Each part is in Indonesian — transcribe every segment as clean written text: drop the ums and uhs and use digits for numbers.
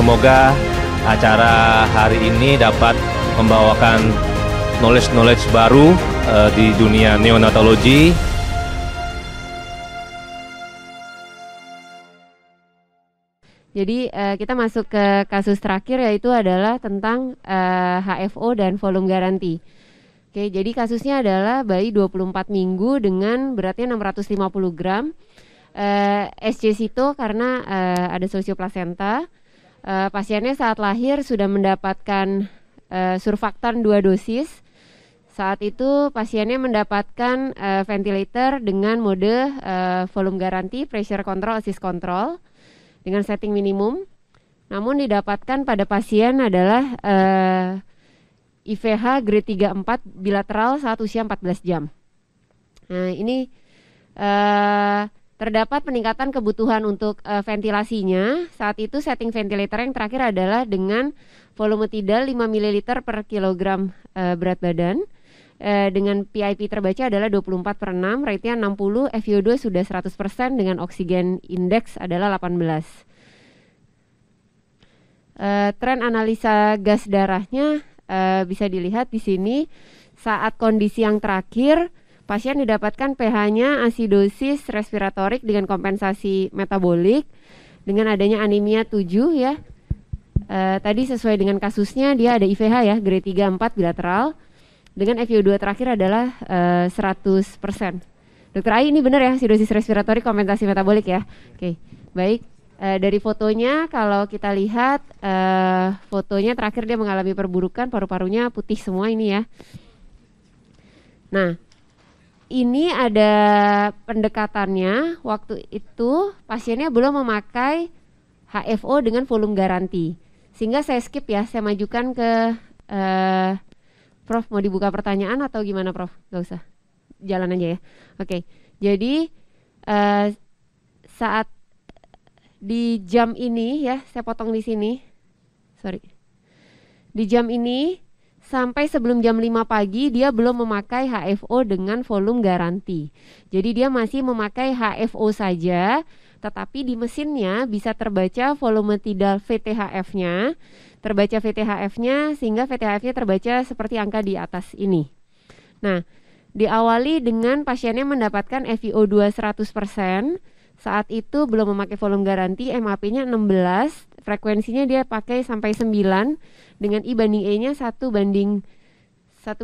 Semoga acara hari ini dapat membawakan knowledge baru di dunia neonatologi. Jadi kita masuk ke kasus terakhir, yaitu adalah tentang HFO dan volume garanti. Oke, jadi kasusnya adalah bayi 24 minggu dengan beratnya 650 gram. SC-Sito karena ada sosioplasenta. Pasiennya saat lahir sudah mendapatkan surfaktan 2 dosis. Saat itu pasiennya mendapatkan ventilator dengan mode volume garanti, pressure control, assist control dengan setting minimum. Namun didapatkan pada pasien adalah IVH grade 3-4 bilateral saat usia 14 jam. Nah, ini terdapat peningkatan kebutuhan untuk ventilasinya. Saat itu setting ventilator yang terakhir adalah dengan volume tidal 5 ml per kilogram berat badan. Dengan PIP terbaca adalah 24/6, rate-nya 60, FiO2 sudah 100% dengan oksigen indeks adalah 18. Tren analisa gas darahnya bisa dilihat di sini. Saat kondisi yang terakhir, pasien didapatkan pH-nya asidosis respiratorik dengan kompensasi metabolik dengan adanya anemia 7 ya. Tadi sesuai dengan kasusnya dia ada IVH ya, grade 3-4 bilateral dengan FiO2 terakhir adalah 100%. Dokter Ai, ini benar ya, asidosis respiratorik kompensasi metabolik ya? Oke, baik. Dari fotonya kalau kita lihat fotonya terakhir dia mengalami perburukan, paru-parunya putih semua ini ya. Nah, ini ada pendekatannya. Waktu itu pasiennya belum memakai HFO dengan volume garanti, sehingga saya skip ya, saya majukan ke Prof. Mau dibuka pertanyaan atau gimana Prof? Gak usah, jalan aja ya. Oke, jadi saat di jam ini ya, saya potong di sini. Sorry. Di jam ini sampai sebelum jam 5 pagi dia belum memakai HFO dengan volume garanti. Jadi dia masih memakai HFO saja, tetapi di mesinnya bisa terbaca volume tidal VTHF-nya, terbaca VTHF-nya sehingga VTHF-nya terbaca seperti angka di atas ini. Nah, diawali dengan pasiennya mendapatkan FiO2 100%. Saat itu belum memakai volume garanti, MAP-nya 16, frekuensinya dia pakai sampai 9 dengan I banding E-nya 1 banding 1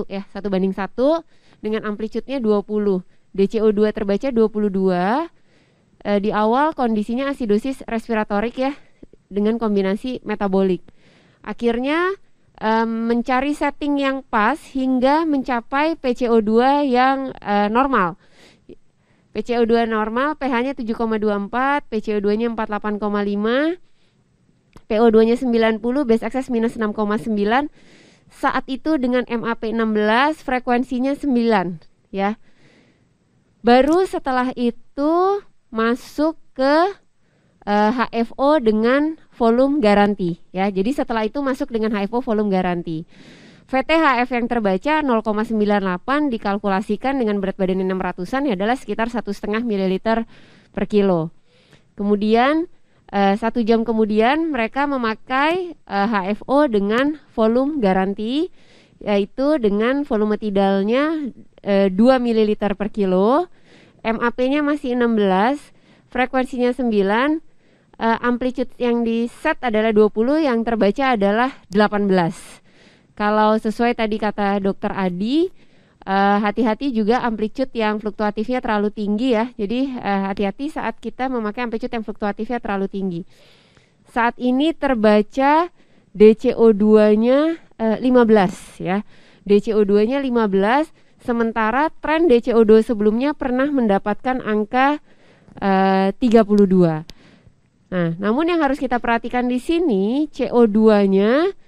ya, 1 banding 1 dengan amplitude-nya 20. DCO2 terbaca 22. Di awal kondisinya asidosis respiratorik ya dengan kombinasi metabolik. Akhirnya mencari setting yang pas hingga mencapai PCO2 yang normal. PCO2 normal, pH-nya 7,24, PCO2-nya 48,5, PO2-nya 90, base excess minus 6,9. Saat itu dengan MAP 16, frekuensinya 9 ya. Baru setelah itu masuk ke HFO dengan volume garanti ya. Jadi setelah itu masuk dengan HFO volume garanti. VTHF yang terbaca 0,98 dikalkulasikan dengan berat badan 600-an ya adalah sekitar 1,5 ml per kilo. Kemudian 1 jam kemudian mereka memakai HFO dengan volume garanti, yaitu dengan volume tidalnya 2 ml per kilo, MAP-nya masih 16, frekuensinya 9, amplitude yang di set adalah 20, yang terbaca adalah 18. Kalau sesuai tadi kata Dokter Adi, hati-hati juga amplitude yang fluktuatifnya terlalu tinggi ya. Jadi hati-hati saat kita memakai amplitude yang fluktuatifnya terlalu tinggi. Saat ini terbaca DCO2-nya 15 ya. DCO2-nya 15, sementara tren DCO2 sebelumnya pernah mendapatkan angka 32. Nah, namun yang harus kita perhatikan di sini CO2-nya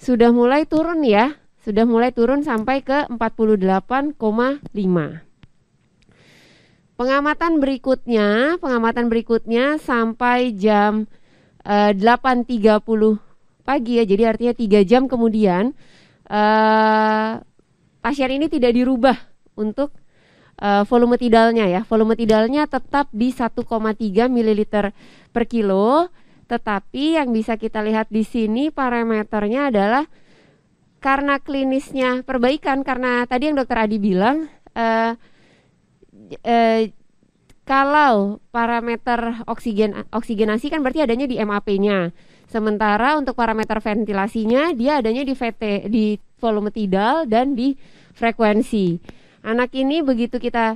sudah mulai turun ya, sudah mulai turun sampai ke 48,5. Pengamatan berikutnya sampai jam 8.30 pagi ya, jadi artinya 3 jam kemudian pasien ini tidak dirubah untuk volume tidalnya ya. Volume tidalnya tetap di 1,3 ml per kilo, Tetapi yang bisa kita lihat di sini parameternya adalah karena klinisnya perbaikan, karena tadi yang dokter Adi bilang kalau parameter oksigenasi kan berarti adanya di MAP-nya. Sementara untuk parameter ventilasinya dia adanya di VT, di volume tidal dan di frekuensi. Anak ini begitu kita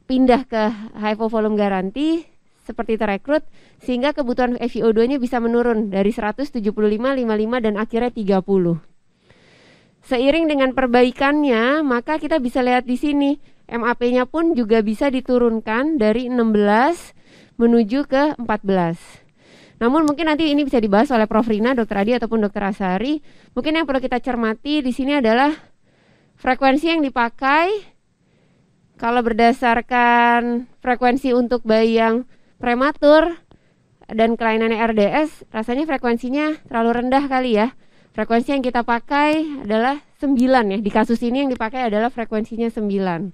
pindah ke HFO volume garanti seperti terekrut, sehingga kebutuhan FiO2-nya bisa menurun dari 175, 55 dan akhirnya 30. Seiring dengan perbaikannya, maka kita bisa lihat di sini MAP-nya pun juga bisa diturunkan dari 16 menuju ke 14. Namun mungkin nanti ini bisa dibahas oleh Prof. Rina, Dr. Adi ataupun Dr. Asari. Mungkin yang perlu kita cermati di sini adalah frekuensi yang dipakai. Kalau berdasarkan frekuensi untuk bayi yang prematur dan kelainannya RDS, rasanya frekuensinya terlalu rendah kali ya. Frekuensi yang kita pakai adalah 9 ya. Di kasus ini yang dipakai adalah frekuensinya 9.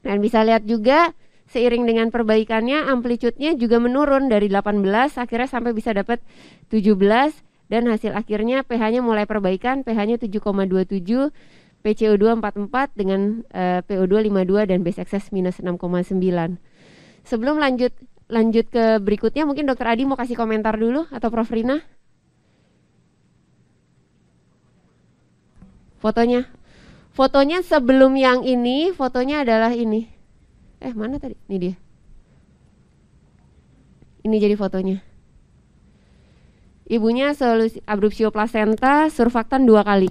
Dan bisa lihat juga seiring dengan perbaikannya amplitudenya juga menurun dari 18 akhirnya sampai bisa dapat 17 dan hasil akhirnya pH-nya mulai perbaikan, pH-nya 7,27, PCO2 44 dengan PO2 52 dan base excess minus 6,9. Sebelum lanjut ke berikutnya, mungkin Dr. Adi mau kasih komentar dulu atau Prof. Rina? Fotonya sebelum yang ini, fotonya adalah ini. Mana tadi? Ini dia. Ini jadi fotonya. Ibunya solusi abrupsio plasenta, surfaktan 2 kali.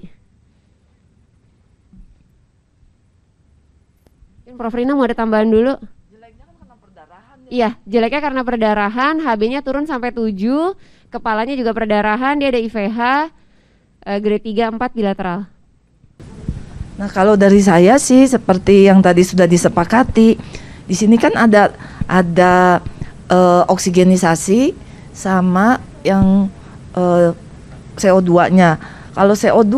Prof. Rina mau ada tambahan dulu? Jeleknya kan karena perdarahan. Iya, jeleknya karena perdarahan, HB-nya turun sampai 7, kepalanya juga perdarahan, dia ada IVH grade 3, 4 bilateral. Nah, kalau dari saya sih seperti yang tadi sudah disepakati, di sini kan ada oksigenisasi sama yang CO2-nya. Kalau CO2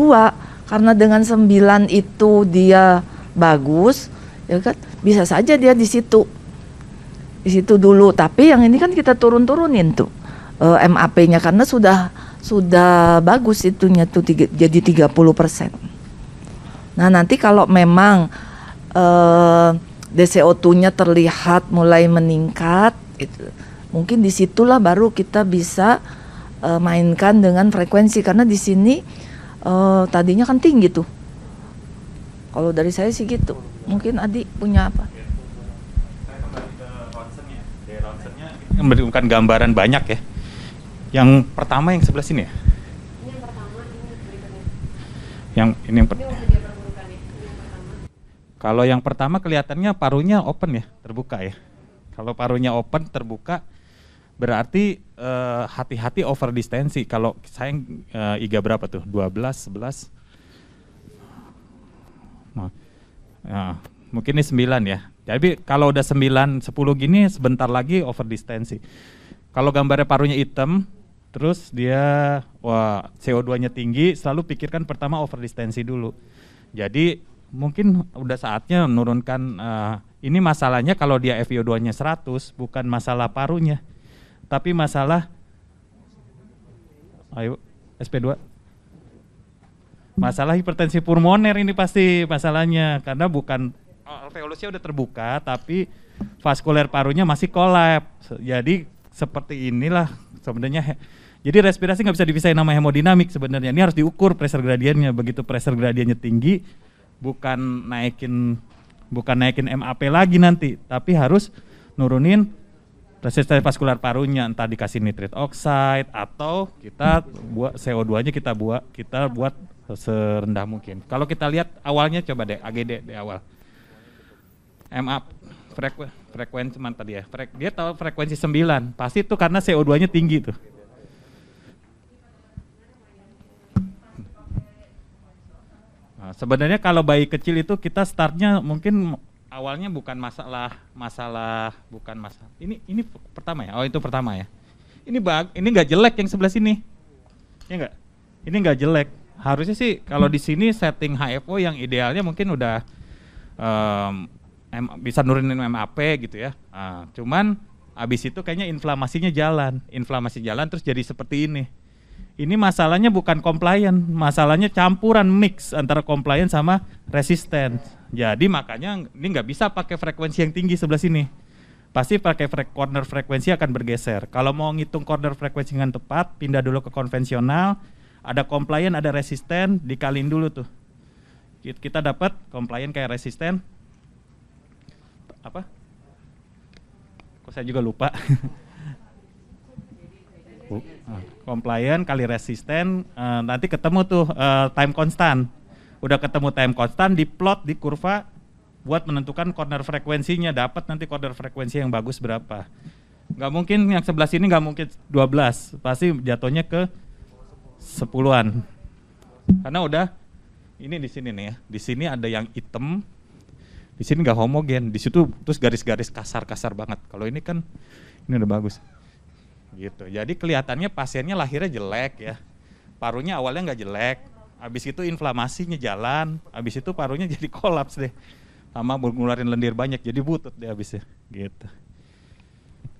karena dengan 9 itu dia bagus, ya kan? Bisa saja dia di situ dulu. Tapi yang ini kan kita turunin tuh MAP-nya karena sudah bagus itunya tuh jadi 30%. Nah, nanti kalau memang DCO2-nya terlihat mulai meningkat, mungkin disitulah baru kita bisa mainkan dengan frekuensi karena di sini tadinya kan tinggi tuh. Kalau dari saya sih gitu. Mungkin Adi punya apa? Saya kembali ke ronsennya. Dari ronsennya kita memberikan gambaran banyak ya. Yang pertama yang sebelah sini ya. Ini yang pertama, ini berikutnya. Ini yang pertama. Kalau yang pertama kelihatannya parunya open ya, terbuka ya. Kalau parunya open terbuka berarti hati-hati over distensi. Kalau saya IGA berapa tuh? 12, 11. Nah, mungkin ini 9 ya. Jadi kalau udah 9, 10 gini sebentar lagi over distensi. Kalau gambarnya parunya hitam, terus dia CO2-nya tinggi, selalu pikirkan pertama over distensi dulu. Jadi mungkin udah saatnya menurunkan, ini masalahnya kalau dia FiO2-nya 100, bukan masalah parunya, tapi masalah, ayo SP2, masalah hipertensi pulmoner ini pasti masalahnya, karena bukan alveolusnya udah terbuka, tapi vaskuler parunya masih kolaps. Jadi seperti inilah sebenarnya. Jadi respirasi nggak bisa dipisahin sama hemodinamik sebenarnya. Ini harus diukur pressure gradiennya. Begitu pressure gradiennya tinggi, bukan naikin MAP lagi nanti, tapi harus nurunin resistensi vaskular parunya, entah dikasih nitrit oxide atau kita buat CO2-nya kita buat serendah mungkin. Kalau kita lihat awalnya coba deh AGD di awal. MAP frekuensi mana tadi ya? Dia tahu frekuensi 9, pasti itu karena CO2-nya tinggi tuh. Nah, sebenarnya kalau bayi kecil itu kita startnya mungkin awalnya bukan masalah. Ini pertama ya. Oh, itu pertama ya. Ini nggak jelek yang sebelah sini. Ya enggak? Ini nggak jelek. Harusnya sih kalau di sini setting HFO yang idealnya mungkin udah bisa nurunin MAP gitu ya. Cuman Habis itu kayaknya inflamasi jalan terus jadi seperti ini. Ini masalahnya bukan compliant, masalahnya campuran mix antara compliant sama resisten. Jadi makanya ini nggak bisa pakai frekuensi yang tinggi sebelah sini. Pasti pakai corner frekuensi akan bergeser. Kalau mau ngitung corner frekuensi dengan tepat, pindah dulu ke konvensional. Ada compliant, ada resisten, dikalin dulu tuh. Kita dapat compliant kayak resisten. Apa? Kok saya juga lupa. Compliant kali resisten, nanti ketemu tuh time constant. Udah ketemu time constant, diplot di kurva buat menentukan corner frekuensinya, dapat nanti corner frekuensi yang bagus berapa. Nggak mungkin yang sebelah sini nggak mungkin 12, pasti jatuhnya ke 10-an. Karena udah ini di sini nih ya, di sini ada yang hitam, di sini nggak homogen, di situ terus garis-garis kasar-kasar banget. Kalau ini kan ini udah bagus. Gitu. Jadi kelihatannya pasiennya lahirnya jelek ya. Parunya awalnya nggak jelek, habis itu inflamasinya jalan, habis itu parunya jadi kolaps deh. Sama ngeluarin lendir banyak, jadi butut deh habisnya. Gitu.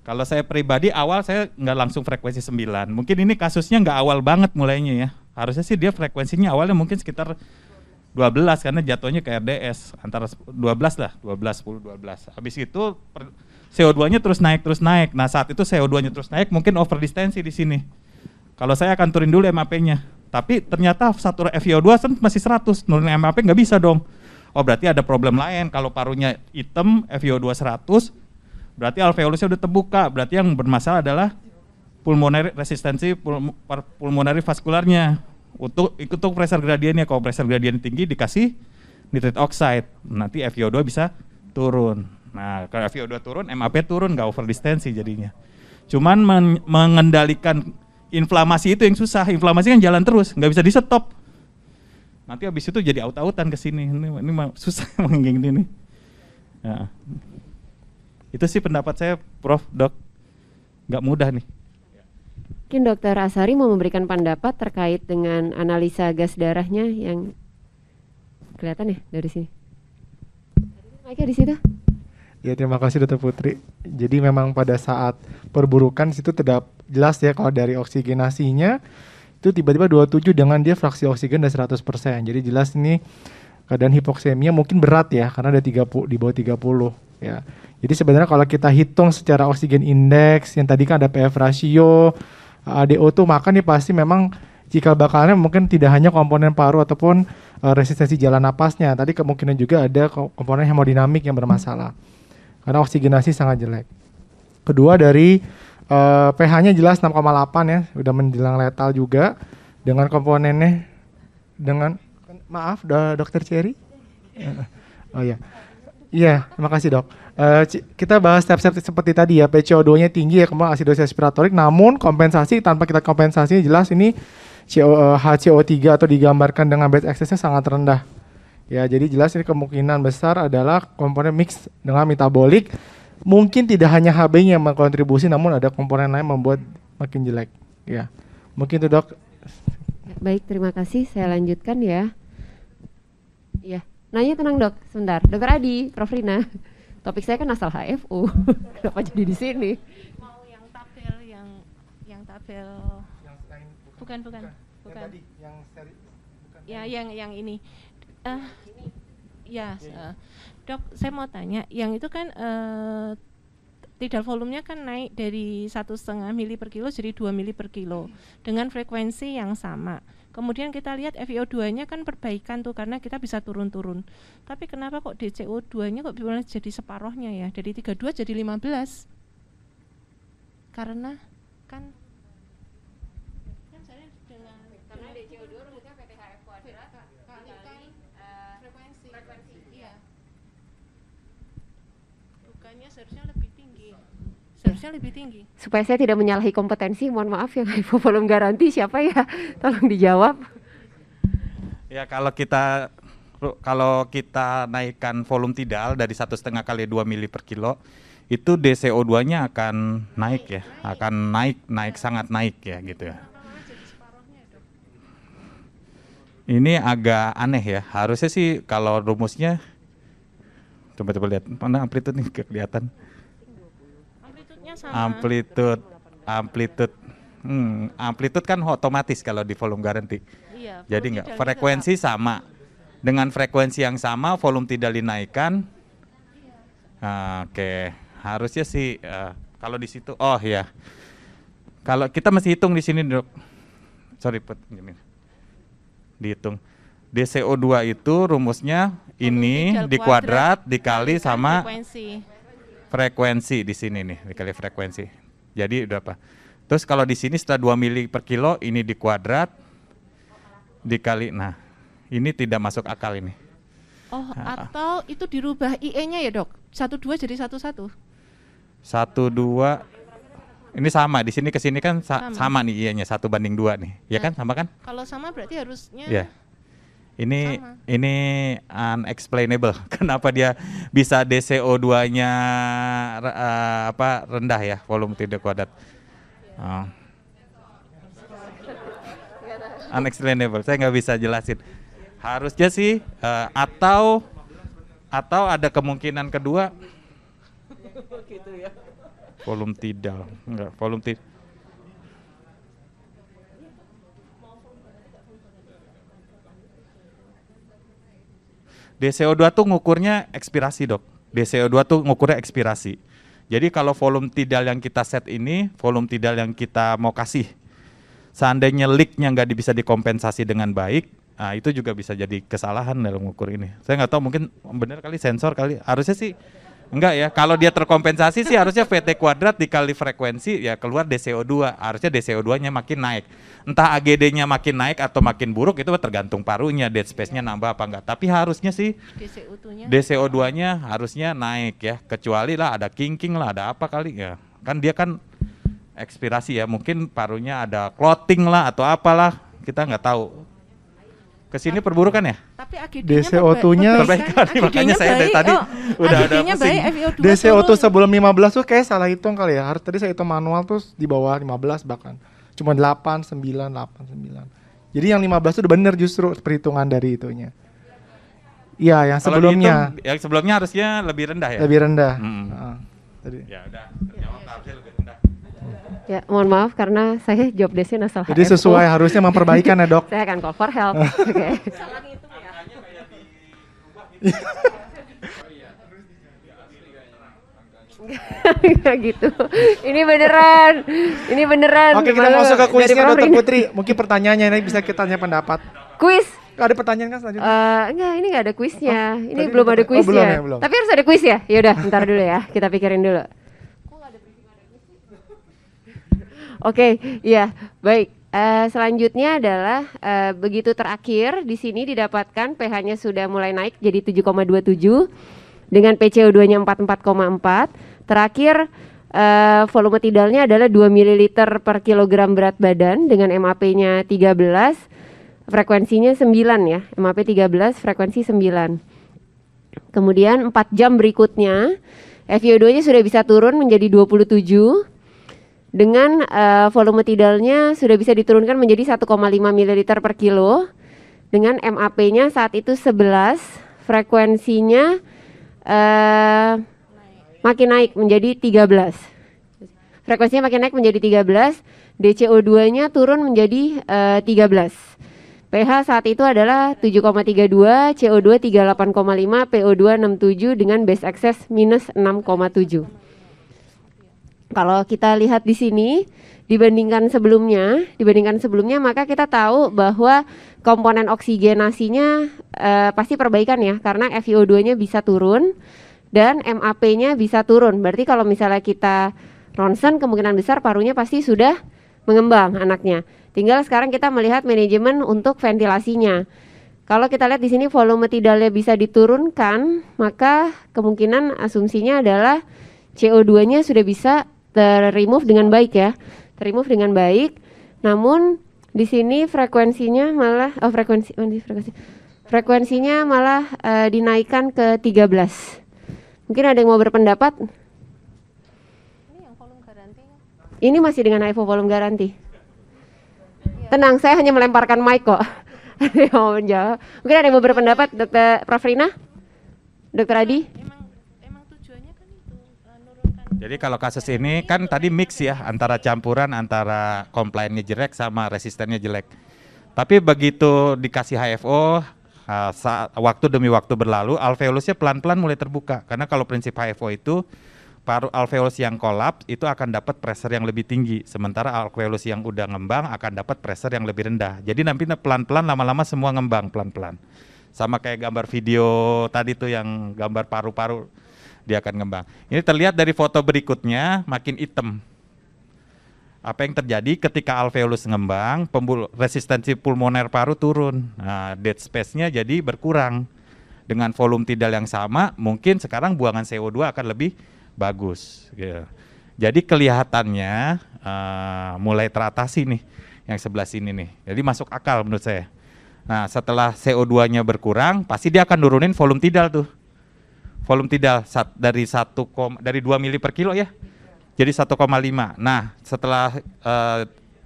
Kalau saya pribadi awal saya nggak langsung frekuensi 9. Mungkin ini kasusnya nggak awal banget mulainya ya. Harusnya sih dia frekuensinya awalnya mungkin sekitar 12 karena jatuhnya ke RDS antara 12 lah, 10 12. Habis itu CO2-nya terus naik. Nah, saat itu CO2-nya terus naik mungkin overdistensi di sini. Kalau saya akan turin dulu MAP-nya. Tapi ternyata satur FiO2 masih 100, nurin MAP nggak bisa dong. Oh, berarti ada problem lain. Kalau parunya hitam, FiO2 100, berarti alveolusnya udah terbuka. Berarti yang bermasalah adalah pulmonary resistensi pulmonary vaskularnya. Untuk pressure gradiennya, kalau pressure gradiennya tinggi dikasih nitrate oxide, nanti FiO2 bisa turun. Nah, kalau FiO2 turun, MAP turun, nggak overdistensi jadinya. Cuman mengendalikan inflamasi itu yang susah. Inflamasi kan jalan terus, nggak bisa di stop. Nanti habis itu jadi aut-autan ke sini. Ini susah emang gini nih. Ya. Itu sih pendapat saya, Prof, Dok. Nggak mudah nih. Mungkin Dokter Asari mau memberikan pendapat terkait dengan analisa gas darahnya yang kelihatan ya dari sini. Mic-nya di situ. Ya, terima kasih Dr. Putri. Jadi memang pada saat perburukan situ tidak jelas ya kalau dari oksigenasinya itu tiba-tiba 27 dengan dia fraksi oksigen udah 100%. Jadi jelas ini keadaan hipoksemia mungkin berat ya karena ada 30 di bawah 30 ya. Jadi sebenarnya kalau kita hitung secara oksigen indeks yang tadi kan ada PF ratio, ADO2 maka nih pasti memang cikal bakalnya mungkin tidak hanya komponen paru ataupun resistensi jalan napasnya. Tadi kemungkinan juga ada komponen hemodinamik yang bermasalah. Karena oksigenasi sangat jelek. Kedua dari pH-nya jelas 6,8 ya, udah menjelang letal juga dengan komponennya dengan maaf Dokter Cherry. Oh ya. Iya, terima kasih Dok. Kita bahas step-step seperti tadi ya, PCO2-nya tinggi ya, kemudian asidosis respiratorik, namun kompensasi tanpa kita kompensasi jelas ini HCO3 atau digambarkan dengan bed excess-nya sangat rendah. Ya, jadi jelas ini kemungkinan besar adalah komponen mix dengan metabolik. Mungkin tidak hanya HB-nya yang berkontribusi, namun ada komponen lain membuat makin jelek. Ya, mungkin itu Dok. Baik, terima kasih. Saya lanjutkan ya. Ya, nanya tenang Dok, sebentar. Dokter Adi, Prof Rina. Topik saya kan asal HFU. Kenapa jadi di sini? Mau yang tabel yang tabel. Bukan. Yang tadi, yang seri, bukan. Ya, yang ini. Dok, saya mau tanya, yang itu kan tidal volumenya kan naik dari 1,5 mili per kilo jadi 2 mili per kilo dengan frekuensi yang sama. Kemudian kita lihat FiO2-nya kan perbaikan tuh karena kita bisa turun-turun. Tapi kenapa kok DCO2-nya kok bisa jadi separohnya ya? Dari 32 jadi 15. Karena kan saya dengan Karena DCO2 rumusnya PTHF kuadrat kali frekuensi. Iya. Bukannya seharusnya lebih tinggi. Supaya saya tidak menyalahi kompetensi, mohon maaf yang hypovolume garanti siapa ya? Tolong dijawab. Ya, kalau kita naikkan volume tidal dari 1,5 kali 2 mili per kilo, itu DCO2-nya akan naik ya, akan naik sangat naik ya gitu ya. Ini agak aneh ya, harusnya sih kalau rumusnya, coba lihat, mana amplitude nih kelihatan. Amplitudenya Amplitude kan otomatis kalau di volume garanti. Iya, Jadi volume enggak, tidalnya frekuensi sama. Dengan frekuensi yang sama, volume tidak dinaikkan. Oke, harusnya sih kalau di situ, oh ya. Kalau kita mesti hitung di sini, Dok. Sorry, dihitung. DCO2 itu rumusnya ini tidal di kuadrat dikali sama frekuensi. frekuensi di sini nih, dikali frekuensi. Jadi berapa? Terus kalau di sini setelah 2 mili per kilo, ini di kuadrat dikali, nah ini tidak masuk akal ini. Oh, atau itu dirubah IE-nya ya, Dok? 12 jadi 11. 1, 2, ini sama, di sini ke sini kan sama nih IE-nya, 1:2 nih. Ya kan, sama kan? Kalau sama berarti harusnya Ya. Ini sama. ini unexplainable. Kenapa dia bisa DCO2-nya rendah ya, volume tidak kuadrat. Unexplainable. Saya nggak bisa jelasin. Harusnya sih atau ada kemungkinan kedua volume tidal. Enggak, volume tidal. DCO2 tuh ngukurnya ekspirasi, Dok. DCO2 tuh ngukurnya ekspirasi. Jadi kalau volume tidal yang kita set ini, volume tidal yang kita mau kasih, seandainya leak-nya nggak bisa dikompensasi dengan baik, nah itu juga bisa jadi kesalahan dalam mengukur ini. Saya nggak tahu, mungkin benar kali sensor kali. Harusnya sih enggak ya. Kalau dia terkompensasi sih harusnya VT kuadrat dikali frekuensi ya keluar DCO2. Harusnya DCO2-nya makin naik. Entah AGD-nya makin naik atau makin buruk itu tergantung parunya, dead space-nya nambah apa enggak. Tapi harusnya sih DCO2-nya harusnya naik ya. Kecuali lah ada kinking lah, ada apa kali ya. Kan dia kan ekspirasi ya, mungkin parunya ada clotting lah atau apalah. Kita nggak tahu. Kesini perburukan ya? Tapi AGD-nya DCO2-nya perbaikan, makanya saya dari tadi udah ada pusing. DCO2 sebelum 15 tuh kayak salah hitung kali ya. Harus tadi saya hitung manual tuh di bawah 15 bahkan. Cuma 8, 9, 8, 9. Jadi yang 15 itu udah bener justru perhitungan dari itunya. Iya, yang Kalau sebelumnya. dihitung, yang sebelumnya harusnya lebih rendah ya? Lebih rendah. Tadi. Ya udah, jawab harusnya lebih rendah. Ya, mohon maaf karena saya job desk-nya asal Jadi sesuai harusnya memperbaikan ya, Dok. Saya akan call for help. Oke. Nggak gitu. Ini beneran. Oke, kita Malah masuk ke kuisnya, dari Dokter Prof. Putri. Mungkin pertanyaannya ini bisa kita tanya pendapat. Kuis? Ada pertanyaan kan selanjutnya? Enggak, ini nggak ada kuisnya. Ini tadi belum ada ada kuisnya. belum ya, belum. Tapi harus ada kuis ya? Ya udah, bentar dulu ya. Kita pikirin dulu. Oke, iya, baik. Selanjutnya adalah begitu terakhir di sini didapatkan pH-nya sudah mulai naik jadi 7,27 dengan PCO2-nya 44,4. Terakhir volume tidalnya adalah 2 ml per kilogram berat badan dengan MAP-nya 13, frekuensinya 9 ya. MAP 13, frekuensi 9. Kemudian 4 jam berikutnya FiO2-nya sudah bisa turun menjadi 27 dengan volume tidalnya sudah bisa diturunkan menjadi 1,5 ml per kilo dengan MAP-nya saat itu 11, frekuensinya makin naik menjadi 13. Frekuensinya makin naik menjadi 13, DCO2-nya turun menjadi 13. pH saat itu adalah 7,32, CO2 38,5, PO2 67 dengan base excess minus 6,7. Kalau kita lihat di sini dibandingkan sebelumnya maka kita tahu bahwa komponen oksigenasinya pasti perbaikan ya karena FiO2-nya bisa turun dan MAP-nya bisa turun. Berarti kalau misalnya kita ronsen kemungkinan besar parunya pasti sudah mengembang anaknya. Tinggal sekarang kita melihat manajemen untuk ventilasinya. Kalau kita lihat di sini volume tidalnya bisa diturunkan, maka kemungkinan asumsinya adalah CO2-nya sudah bisa remove dengan baik ya. Remove dengan baik. Namun di sini frekuensinya malah frekuensinya malah dinaikkan ke 13. Mungkin ada yang mau berpendapat? Ini yang volume garanti. Ini masih dengan HFO volume garanti. Tenang, saya hanya melemparkan mic kok. Ada yang mau menjawab. Mungkin ada yang mau berpendapat, Dr. Prof. Rina? Dr. Adi? Emang tujuannya kan itu menurunkan Jadi kalau kasus ini kan tadi mix ya, antara campuran antara compliance-nya jelek sama resistennya jelek. Tapi begitu dikasih HFO, waktu demi waktu berlalu, alveolusnya pelan-pelan mulai terbuka. Karena kalau prinsip HFO itu, paru alveolus yang kolaps itu akan dapat pressure yang lebih tinggi. Sementara alveolus yang udah ngembang akan dapat pressure yang lebih rendah. Jadi nanti pelan-pelan lama-lama semua ngembang pelan-pelan. Sama kayak gambar video tadi tuh yang gambar paru-paru, dia akan ngembang. Ini terlihat dari foto berikutnya makin hitam. Apa yang terjadi ketika alveolus ngembang, resistensi pulmoner paru turun. Nah, dead space-nya jadi berkurang. Dengan volume tidal yang sama, mungkin sekarang buangan CO2 akan lebih bagus. Gitu. Jadi kelihatannya mulai teratasi nih yang sebelah sini nih. Jadi masuk akal menurut saya. Nah, setelah CO2-nya berkurang, pasti dia akan nurunin volume tidal tuh. Volume tidal dari 2 mili per kilo ya, jadi 1,5. Nah, setelah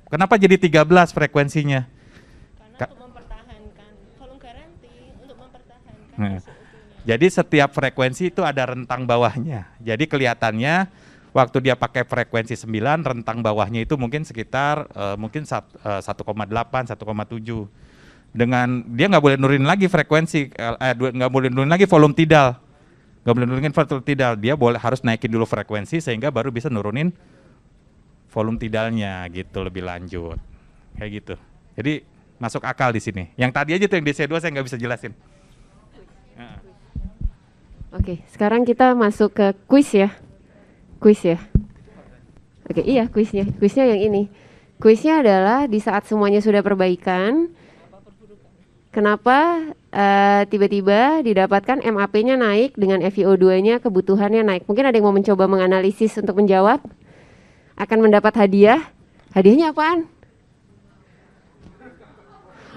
kenapa jadi 13 frekuensinya? Karena untuk mempertahankan volume garanti, untuk mempertahankan Nah, CO2-nya. jadi setiap frekuensi itu ada rentang bawahnya. Jadi kelihatannya waktu dia pakai frekuensi 9, rentang bawahnya itu mungkin sekitar 1,8, 1,7. Dengan dia nggak boleh nurunin lagi frekuensi, nggak boleh nurunin lagi volume tidal. Nggak boleh nurunin volume tidal, dia harus naikin dulu frekuensi sehingga baru bisa nurunin volume tidalnya gitu lebih lanjut. Kayak gitu. Jadi masuk akal di sini. Yang tadi aja tuh yang DC2 saya nggak bisa jelasin. Oke, sekarang kita masuk ke kuis ya. Kuis ya. Oke, iya kuisnya. Kuisnya yang ini. Kuisnya adalah di saat semuanya sudah perbaikan, kenapa tiba-tiba didapatkan MAP-nya naik dengan FiO2-nya kebutuhannya naik. Mungkin ada yang mau mencoba menganalisis untuk menjawab. Akan mendapat hadiah. Hadiahnya apaan?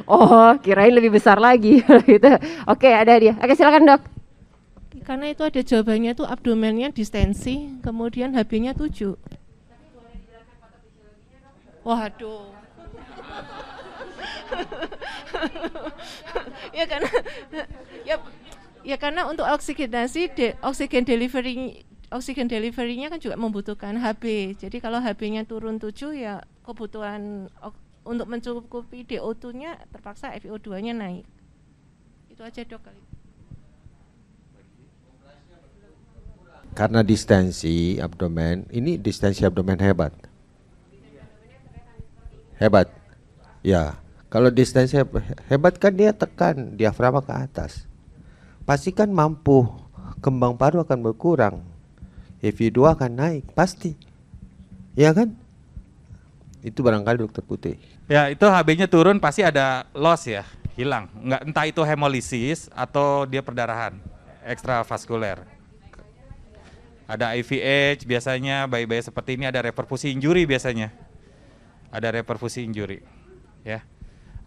Oh, kirain lebih besar lagi gitu. Oke, ada hadiah. Oke, silakan Dok. Karena itu ada jawabannya tuh abdomennya distensi, kemudian HB-nya 7. Waduh. Ya karena ya karena untuk oksigenasi oksigen delivery-nya kan juga membutuhkan HB. Jadi kalau HB-nya turun 7 ya kebutuhan untuk mencukupi DO2-nya terpaksa FiO2-nya naik. Itu aja Dok kali. Karena distensi abdomen, ini distensi abdomen hebat. Hebat. Ya, kalau distensi hebat kan dia tekan diafragma ke atas. Pasti kan mampu, kembang paru akan berkurang. FiO2 akan naik, pasti. Ya kan? Itu barangkali Dokter Putri. Ya, itu HB-nya turun pasti ada loss ya, hilang. Entah itu hemolisis atau dia perdarahan ekstravaskuler. Ada IVH biasanya, bayi-bayi seperti ini ada reperfusi injury biasanya. Ada reperfusi injury. Ya.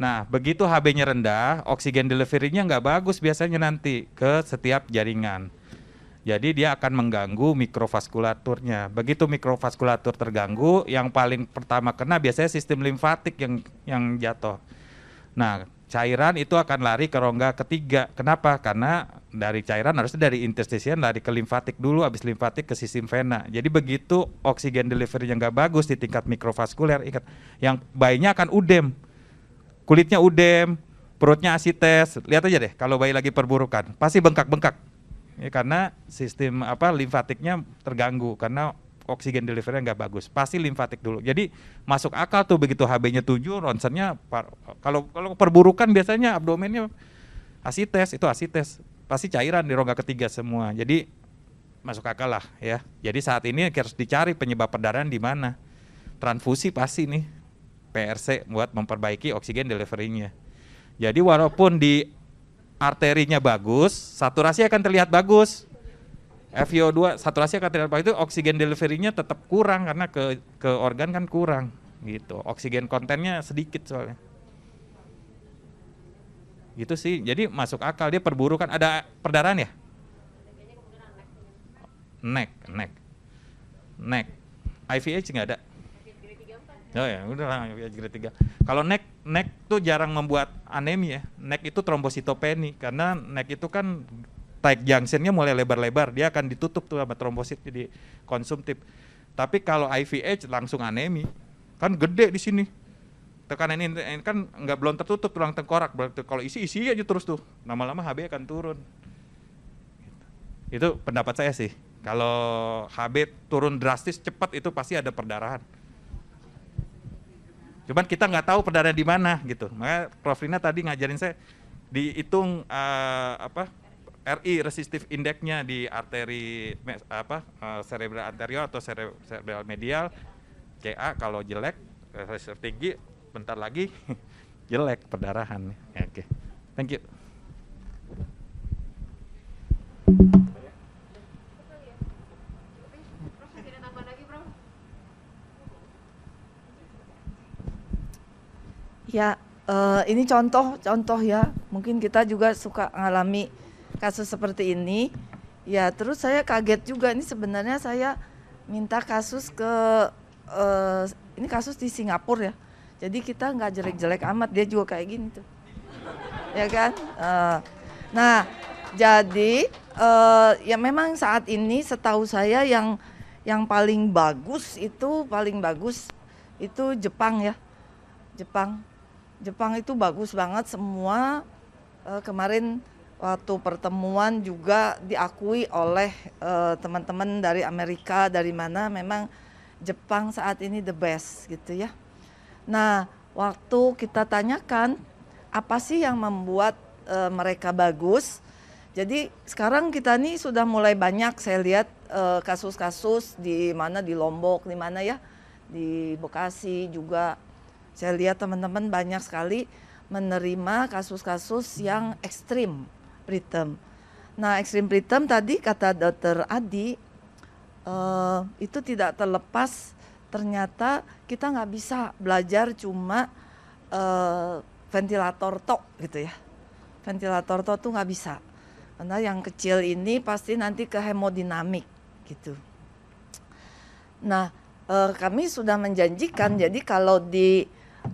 Nah, begitu HB-nya rendah, oksigen delivery-nya nggak bagus biasanya nanti ke setiap jaringan. Jadi dia akan mengganggu mikrovaskulaturnya. Begitu mikrovaskulatur terganggu, yang paling pertama kena biasanya sistem limfatik yang jatuh. Nah, cairan itu akan lari ke rongga ketiga. Kenapa? Karena dari cairan harusnya dari interstisian lari ke limfatik dulu, habis limfatik ke sistem vena. Jadi begitu oksigen delivery yang nggak bagus di tingkat mikrovaskuler, ingat, yang bayinya akan udem. Kulitnya udem, perutnya asites. Lihat aja deh kalau bayi lagi perburukan, pasti bengkak-bengkak. Ya, karena sistem limfatiknya terganggu karena oksigen delivery nggak bagus. Pasti limfatik dulu. Jadi masuk akal tuh begitu HB-nya 7, ronsennya kalau perburukan biasanya abdomennya asites, itu asites. Pasti cairan di rongga ketiga semua. Jadi masuk akal lah ya. Jadi saat ini harus dicari penyebab perdarahan di mana. Transfusi pasti nih. PRC buat memperbaiki oksigen delivery-nya. Jadi walaupun di arterinya bagus, saturasi akan terlihat bagus. FiO2 saturasi akan terlihat bagus, itu oksigen delivery-nya tetap kurang karena ke organ kan kurang gitu. Oksigen kontennya sedikit soalnya. Gitu sih. Jadi masuk akal, dia perburukan. Ada perdarahan ya? Neck. IVH nggak ada. Oh ya, udah lah grade 3. Kalau neck tuh jarang membuat anemia. Neck itu trombositopeni karena neck itu kan tight junctionnya mulai lebar-lebar, dia akan ditutup tuh sama trombosit jadi konsumtif. Tapi kalau IVH langsung anemi, kan gede di sini. Tekanan ini kan belum tertutup tulang tengkorak, berarti kalau isi aja terus tuh, lama-lama HB akan turun. Itu pendapat saya sih. Kalau HB turun drastis cepat itu pasti ada perdarahan. Cuman kita nggak tahu perdarahan di mana gitu. Makanya Prof Rina tadi ngajarin saya dihitung RI resistive indexnya di arteri cerebral anterior atau cerebral medial. CA kalau jelek, resistif tinggi, bentar lagi jelek perdarahan. Oke. Thank you. Ya, ini contoh ya. Mungkin kita juga suka mengalami kasus seperti ini. Ya, terus saya kaget juga. Ini sebenarnya saya minta kasus ke ini kasus di Singapura ya. Jadi kita nggak jelek-jelek amat, dia juga kayak gini tuh, ya kan? Nah, jadi ya memang saat ini setahu saya yang paling bagus itu Jepang ya, Jepang itu bagus banget semua. Kemarin waktu pertemuan juga diakui oleh teman-teman dari Amerika, dari mana memang Jepang saat ini the best gitu ya. Nah, waktu kita tanyakan apa sih yang membuat mereka bagus, jadi sekarang kita nih sudah mulai banyak saya lihat kasus-kasus di mana, di Lombok, di mana ya, di Bekasi juga. Saya lihat teman-teman banyak sekali menerima kasus-kasus yang ekstrim preterm. Nah, ekstrim preterm tadi kata Dr. Adi itu tidak terlepas, ternyata kita nggak bisa belajar cuma ventilator tok gitu ya. Ventilator tok tuh nggak bisa, karena yang kecil ini pasti nanti ke hemodinamik gitu. Nah, kami sudah menjanjikan, jadi kalau di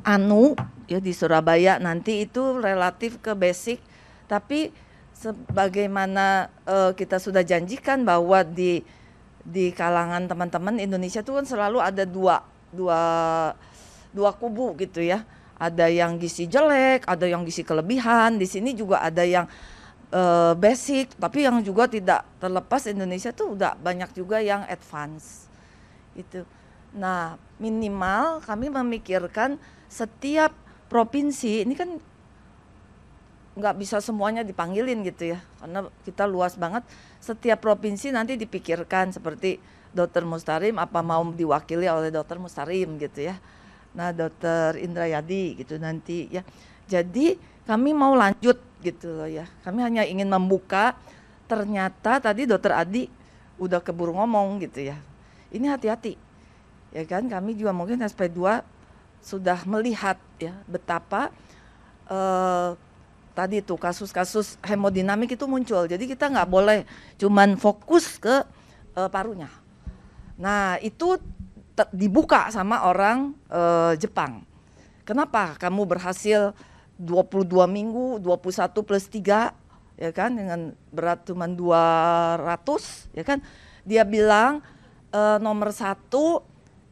ANU ya di Surabaya nanti itu relatif ke basic, tapi sebagaimana kita sudah janjikan bahwa di kalangan teman-teman Indonesia itu kan selalu ada dua kubu gitu ya. Ada yang gizi jelek, ada yang gizi kelebihan. Di sini juga ada yang basic, tapi yang juga tidak terlepas Indonesia tuh udah banyak juga yang advance itu. Nah, minimal kami memikirkan setiap provinsi ini kan nggak bisa semuanya dipanggilin gitu ya, karena kita luas banget. Setiap provinsi nanti dipikirkan seperti Dr. Mustarim apa mau diwakili oleh Dr. Mustarim gitu ya. Nah, Dr. Indrayadi gitu nanti ya. Jadi kami mau lanjut gitu loh ya. Kami hanya ingin membuka, ternyata tadi Dr. Adi udah keburu ngomong gitu ya. Ini hati-hati. Ya kan, kami juga mungkin SP2 sudah melihat ya betapa tadi tuh kasus-kasus hemodinamik itu muncul. Jadi kita nggak boleh cuman fokus ke parunya. Nah, itu dibuka sama orang Jepang. Kenapa kamu berhasil 22 minggu, 21 plus 3 ya kan, dengan berat cuma 200 ya kan. Dia bilang nomor 1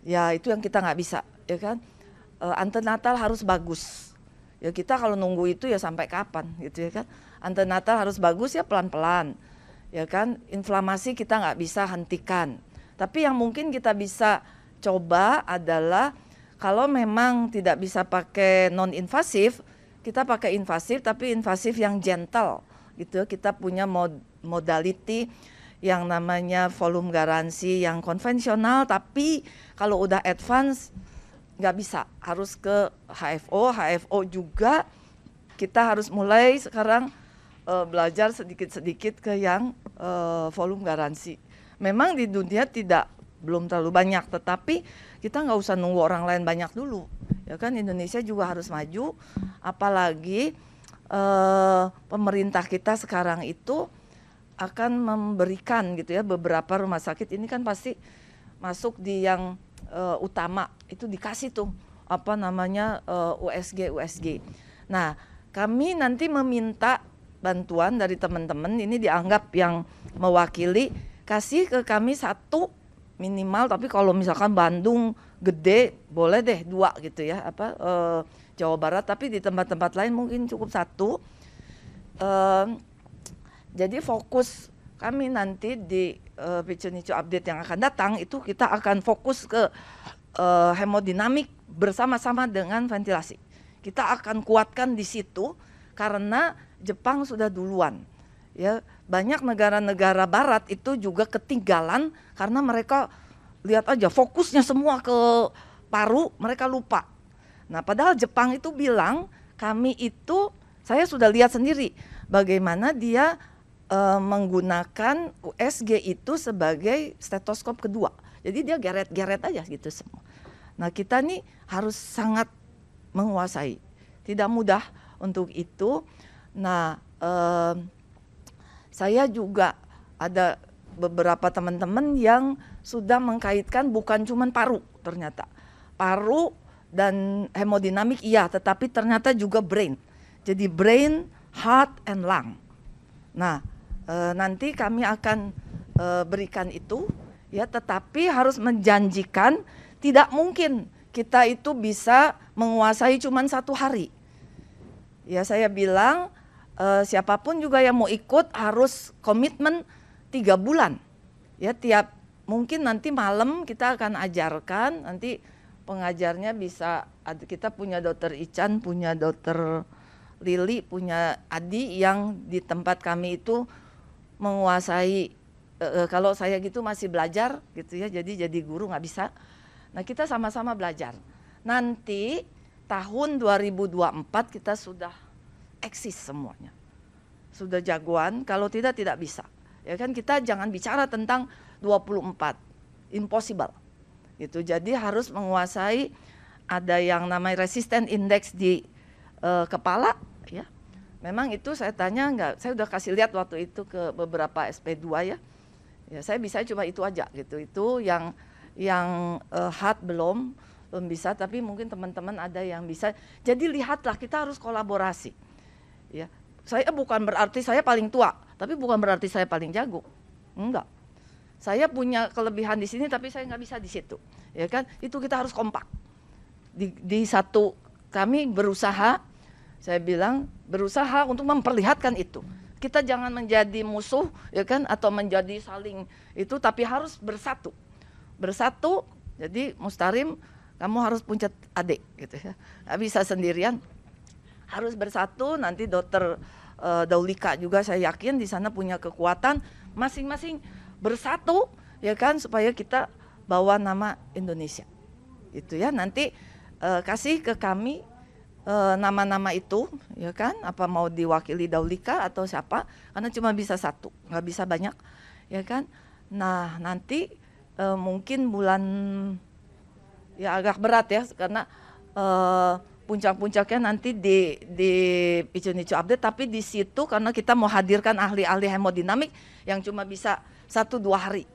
ya itu yang kita nggak bisa ya kan. Antenatal harus bagus. Ya kita kalau nunggu itu ya sampai kapan gitu ya kan. Antenatal harus bagus ya pelan-pelan. Ya kan, inflamasi kita nggak bisa hentikan. Tapi yang mungkin kita bisa coba adalah kalau memang tidak bisa pakai non-invasif, kita pakai invasif tapi invasif yang gentle gitu. Kita punya modality yang namanya volume garansi yang konvensional, tapi kalau udah advance nggak bisa, harus ke HFO juga kita harus mulai sekarang belajar sedikit-sedikit ke yang volume garansi. Memang di dunia belum terlalu banyak, tetapi kita nggak usah nunggu orang lain banyak dulu. Ya kan, Indonesia juga harus maju, apalagi pemerintah kita sekarang itu akan memberikan gitu ya, beberapa rumah sakit ini kan pasti masuk di yang utama itu dikasih tuh apa namanya USG. Nah, kami nanti meminta bantuan dari teman-teman, ini dianggap yang mewakili, kasih ke kami 1 minimal, tapi kalau misalkan Bandung gede boleh deh 2 gitu ya, Jawa Barat, tapi di tempat-tempat lain mungkin cukup 1. Jadi fokus kami nanti di Picunicu Update yang akan datang itu kita akan fokus ke hemodinamik bersama-sama dengan ventilasi. Kita akan kuatkan di situ karena Jepang sudah duluan. Ya, banyak negara-negara barat itu juga ketinggalan karena mereka lihat aja fokusnya semua ke paru, mereka lupa. Nah, padahal Jepang itu bilang kami itu, saya sudah lihat sendiri bagaimana dia menggunakan USG itu sebagai stetoskop kedua. Jadi dia geret-geret aja gitu semua. Nah, kita nih harus sangat menguasai. Tidak mudah untuk itu. Nah, saya juga ada beberapa teman-teman yang sudah mengkaitkan bukan cuma paru ternyata. Paru dan hemodinamik iya, tetapi ternyata juga brain. Jadi brain, heart, and lung. Nah, nanti kami akan berikan itu ya, tetapi harus menjanjikan tidak mungkin kita itu bisa menguasai cuma 1 hari. Ya, saya bilang siapapun juga yang mau ikut harus komitmen 3 bulan. Ya, tiap mungkin nanti malam kita akan ajarkan, nanti pengajarnya bisa, kita punya Dr. Ican, punya Dr. Lili, punya Adi yang di tempat kami itu menguasai, kalau saya gitu masih belajar gitu ya, jadi guru nggak bisa. Nah, kita sama-sama belajar. Nanti tahun 2024 kita sudah eksis semuanya, sudah jagoan, kalau tidak bisa. Ya kan, kita jangan bicara tentang 24, impossible gitu. Jadi harus menguasai, ada yang namanya resistant index di kepala ya. Memang itu saya tanya enggak, saya udah kasih lihat waktu itu ke beberapa SP2 ya. Ya, saya bisa cuma itu aja gitu. Itu yang heart belum bisa, tapi mungkin teman-teman ada yang bisa. Jadi lihatlah, kita harus kolaborasi. Ya. Saya bukan berarti saya paling tua, tapi bukan berarti saya paling jago. Enggak. Saya punya kelebihan di sini tapi saya nggak bisa di situ. Ya kan? Itu kita harus kompak. Di satu, kami berusaha, saya bilang berusaha untuk memperlihatkan itu. Kita jangan menjadi musuh ya kan, atau menjadi saling itu, tapi harus bersatu. Bersatu. Jadi Mustarim, kamu harus punya adik gitu ya. Nggak bisa sendirian. Harus bersatu. Nanti Dokter Daulika juga saya yakin di sana punya kekuatan, masing-masing bersatu ya kan, supaya kita bawa nama Indonesia. Itu ya, nanti kasih ke kami nama-nama itu ya kan, apa mau diwakili Daulika atau siapa, karena cuma bisa 1, nggak bisa banyak ya kan. Nah, nanti mungkin bulan ya agak berat ya, karena puncak-puncaknya nanti di Picunicu Update, tapi di situ karena kita mau hadirkan ahli-ahli hemodinamik yang cuma bisa 1-2 hari.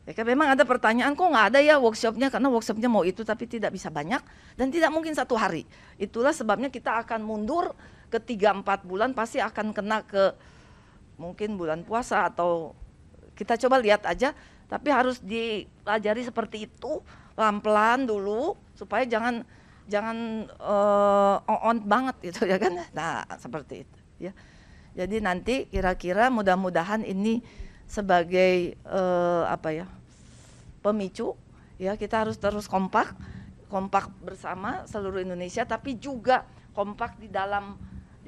Ya kan, memang ada pertanyaan, kok nggak ada ya workshopnya, karena workshopnya mau itu tapi tidak bisa banyak dan tidak mungkin 1 hari. Itulah sebabnya kita akan mundur ke 3-4 bulan, pasti akan kena ke mungkin bulan puasa, atau kita coba lihat aja, tapi harus dipelajari seperti itu pelan-pelan dulu supaya jangan on banget gitu ya kan. Nah, seperti itu ya. Jadi nanti kira-kira mudah-mudahan ini sebagai pemicu ya, kita harus terus kompak bersama seluruh Indonesia, tapi juga kompak di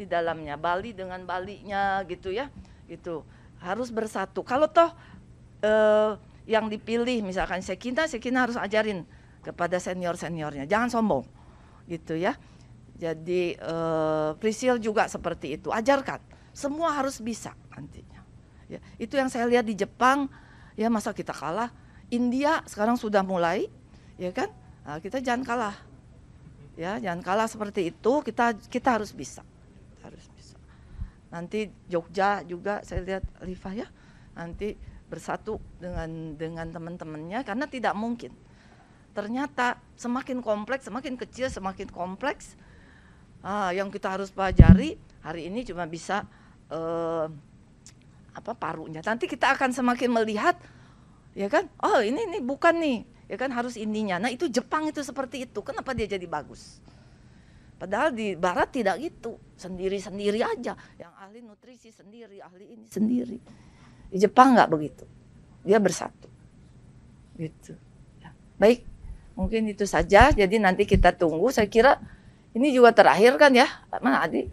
dalamnya, Bali dengan Balinya gitu ya, gitu harus bersatu. Kalau toh yang dipilih misalkan Sekina harus ajarin kepada seniornya, jangan sombong gitu ya. Jadi Priscil juga seperti itu, ajarkan, semua harus bisa nantinya. Ya, itu yang saya lihat di Jepang ya, masa kita kalah. India sekarang sudah mulai ya kan, nah, kita jangan kalah ya, jangan kalah seperti itu. Kita harus bisa, nanti Jogja juga saya lihat Alifa ya, nanti bersatu dengan teman-temannya, karena tidak mungkin, ternyata semakin kompleks, semakin kecil, semakin kompleks. Yang kita harus pelajari hari ini cuma bisa parunya. Nanti kita akan semakin melihat, ya kan? Oh ini bukan nih, ya kan harus ininya. Nah itu Jepang itu seperti itu. Kenapa dia jadi bagus? Padahal di Barat tidak gitu, sendiri-sendiri aja. Yang ahli nutrisi sendiri, ahli ini sendiri. Di Jepang nggak begitu, dia bersatu. Gitu. Ya. Baik, mungkin itu saja. Jadi nanti kita tunggu. Saya kira ini juga terakhir kan ya? Mana Adi?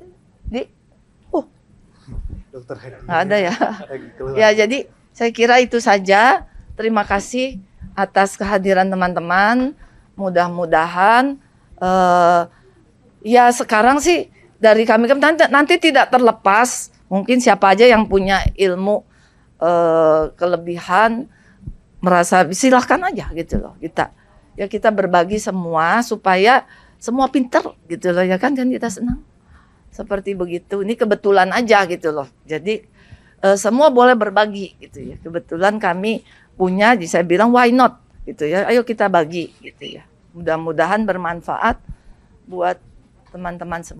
Dokter nggak ada ya. Ya jadi saya kira itu saja. Terima kasih atas kehadiran teman-teman. Mudah-mudahan ya sekarang sih dari kami nanti tidak terlepas. Mungkin siapa aja yang punya ilmu kelebihan merasa silahkan aja gitu loh. Kita berbagi semua supaya semua pinter gitu loh ya kan kita senang. Seperti begitu, ini kebetulan aja gitu loh. Jadi semua boleh berbagi gitu ya. Kebetulan kami punya, jadi saya bilang why not gitu ya. Ayo kita bagi gitu ya. Mudah-mudahan bermanfaat buat teman-teman semua.